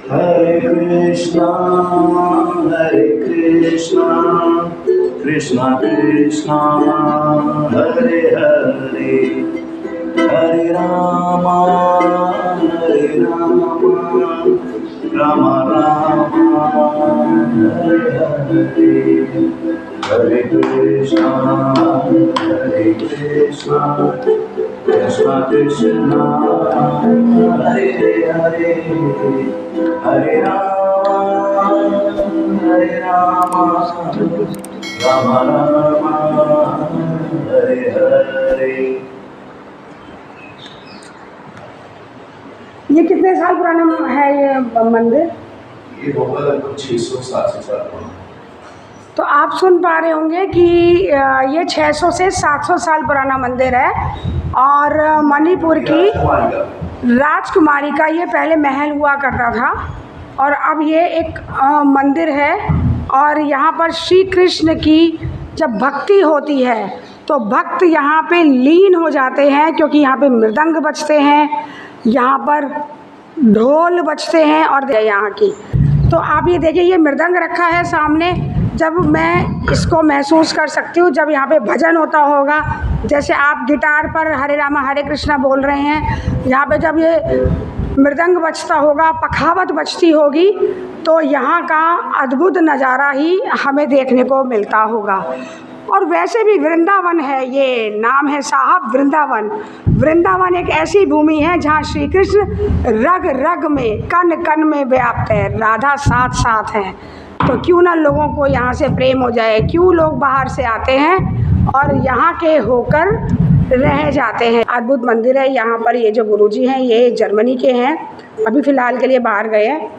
Hare Krishna, Krishna Krishna, Hare Hare, Hare Rama, Rama Rama, Hare Hare, Hare Krishna, Krishna Krishna, Hare Hare, Hare Rama, Rama Rama, Hare Hare। ये कितने साल पुराना है ये मंदिर? ये होगा लगभग 600-700 साल पुराना। तो आप सुन पा रहे होंगे कि ये 600 से 700 साल पुराना मंदिर है और मणिपुर की राजकुमारी का ये पहले महल हुआ करता था और अब ये एक मंदिर है। और यहाँ पर श्री कृष्ण की जब भक्ति होती है तो भक्त यहाँ पे लीन हो जाते हैं, क्योंकि यहाँ पे मृदंग बजते हैं, यहाँ पर ढोल बजते हैं और यहाँ की। तो आप ये देखिए, ये मृदंग रखा है सामने। जब मैं इसको महसूस कर सकती हूँ जब यहाँ पे भजन होता होगा, जैसे आप गिटार पर हरे रामा हरे कृष्णा बोल रहे हैं, यहाँ पे जब ये मृदंग बजता होगा, पखावत बजती होगी, तो यहाँ का अद्भुत नज़ारा ही हमें देखने को मिलता होगा। और वैसे भी वृंदावन है, ये नाम है साहब वृंदावन। वृंदावन एक ऐसी भूमि है जहाँ श्री कृष्ण रग रग में, कण कण में व्याप्त है, राधा साथ साथ हैं। तो क्यों ना लोगों को यहाँ से प्रेम हो जाए, क्यों लोग बाहर से आते हैं और यहाँ के होकर रह जाते हैं। अद्भुत मंदिर है। यहाँ पर ये जो गुरुजी हैं ये जर्मनी के हैं, अभी फ़िलहाल के लिए बाहर गए हैं,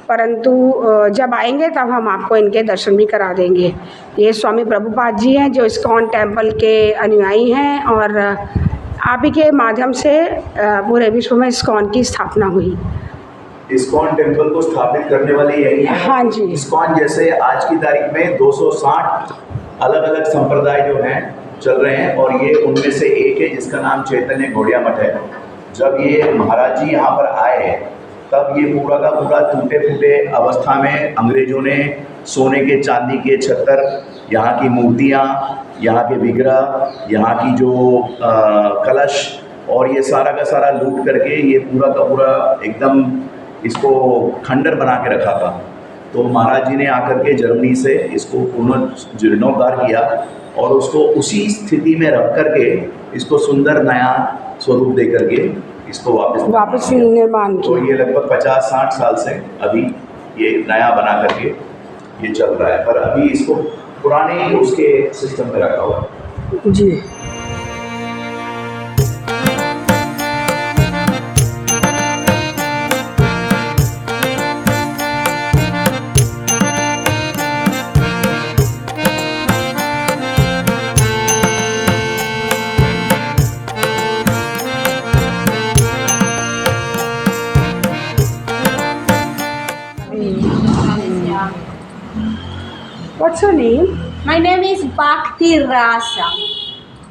परंतु जब आएंगे तब हम आपको इनके दर्शन भी करा देंगे। ये स्वामी प्रभुपाद जी हैं जो इस्कॉन टेम्पल के अनुयायी हैं और आप ही के माध्यम से पूरे विश्व में इस्कॉन की स्थापना हुई। इस्कॉन टेम्पल को स्थापित करने वाले यही है। हाँ जी। इस्कॉन जैसे आज की तारीख में 260 अलग अलग संप्रदाय जो हैं चल रहे हैं और ये उनमें से एक है जिसका नाम चैतन्य गौड़िया मठ है। जब ये महाराज जी यहाँ पर आए तब ये पूरा का पूरा टूटे फूटे अवस्था में अंग्रेजों ने सोने के चांदी के छत्तर, यहाँ की मूर्तियाँ, यहाँ के विग्रह, यहाँ की जो कलश और ये सारा का सारा लूट करके ये पूरा का पूरा एकदम इसको खंडर बना के रखा था। तो महाराज जी ने आकर के जर्मनी से इसको पुनर्जीर्णोद्धार किया और उसको उसी स्थिति में रख करके इसको सुंदर नया स्वरूप दे करके इसको वापस निर्माण किया। तो ये लगभग 50-60 साल से अभी ये नया बना करके ये चल रहा है, पर अभी इसको पुराने उसके सिस्टम में रखा हुआ है जी। What's your name? My name is Bhakti Rasa.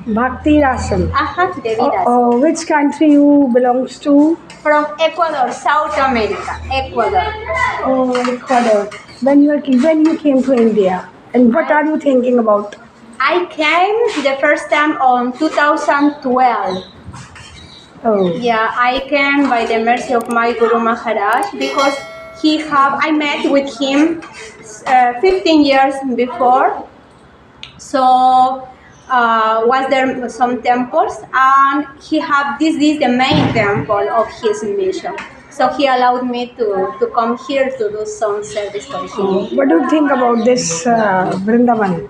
Bhakti Rasam. Devidas. Which country you belongs to? From Ecuador, South America, Ecuador. Oh, Ecuador. When you came to India, and what are you thinking about? I came the first time on 2012. Oh. Yeah, I came by the mercy of my Guru Maharaj because I met with him 15 years before. So was there some temples, and this is the main temple of his mission. So he allowed me to come here to do some service for him. What do you think about this Vrindavan?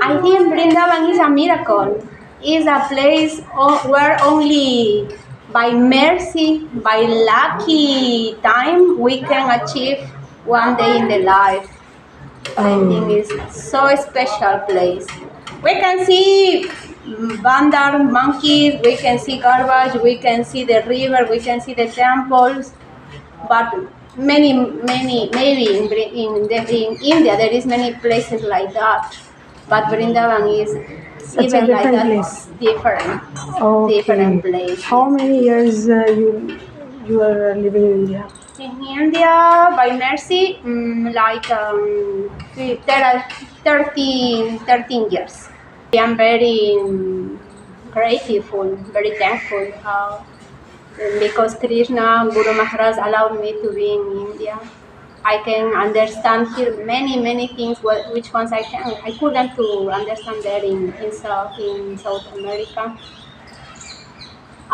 I think Vrindavan is a miracle. It's a place where only by mercy, by lucky time, we can achieve one day in the life. I think it's so special place. We can see bandar monkeys, we can see garbage, we can see the river, we can see the temples, but maybe in India there is many places like that, but Vrindavan is even like that place. Different place. How many years you are living in India? In India, by mercy, like 13 years. I am very grateful, very thankful because Krishna, Guru Maharaj allowed me to be in India. I can understand here many things, which ones I couldn't to understand there in South America.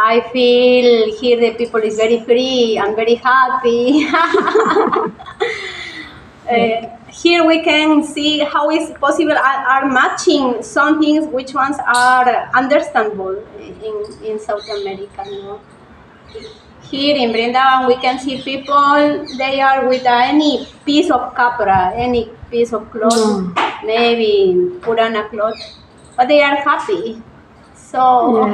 I feel here the people is very free and very happy. Here we can see how is possible are matching some things which ones are understandable in South America. No? Here in Vrindavan we can see people, they are with any piece of kapra, any piece of cloth, maybe Purana cloth, but they are happy. So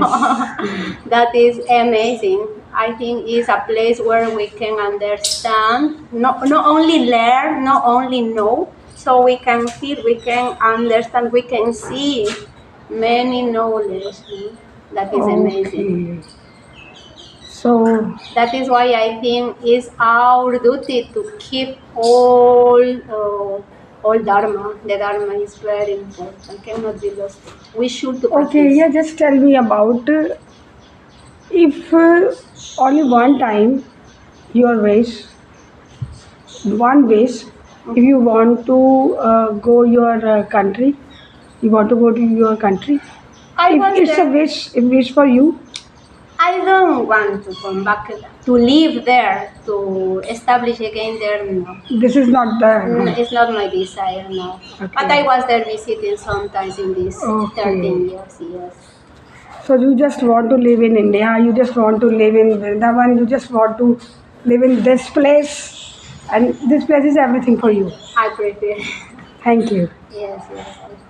that is amazing. I think it's a place where we can understand, not only learn, not only know, so we can feel, we can understand, we can see many knowledge. That is amazing. So That is why I think it's our duty to keep all Dharma. The Dharma is very important, cannot be lost. We should to practice. okay, yeah, just tell me about if only one time your wish, one wish, if you want to go your country, you want to go to your country. I If was it's there. a wish for you. I don't want to come back to live there, to establish again there. No. This is not the. It's not my desire, no. Okay. But I was there visiting sometimes in these Okay. 13 years, yes. So you just want to live in India, you just want to live in Vrindavan, you just want to live in this place, and this place is everything for you. I prefer. Thank you. Yes, yes. I prefer.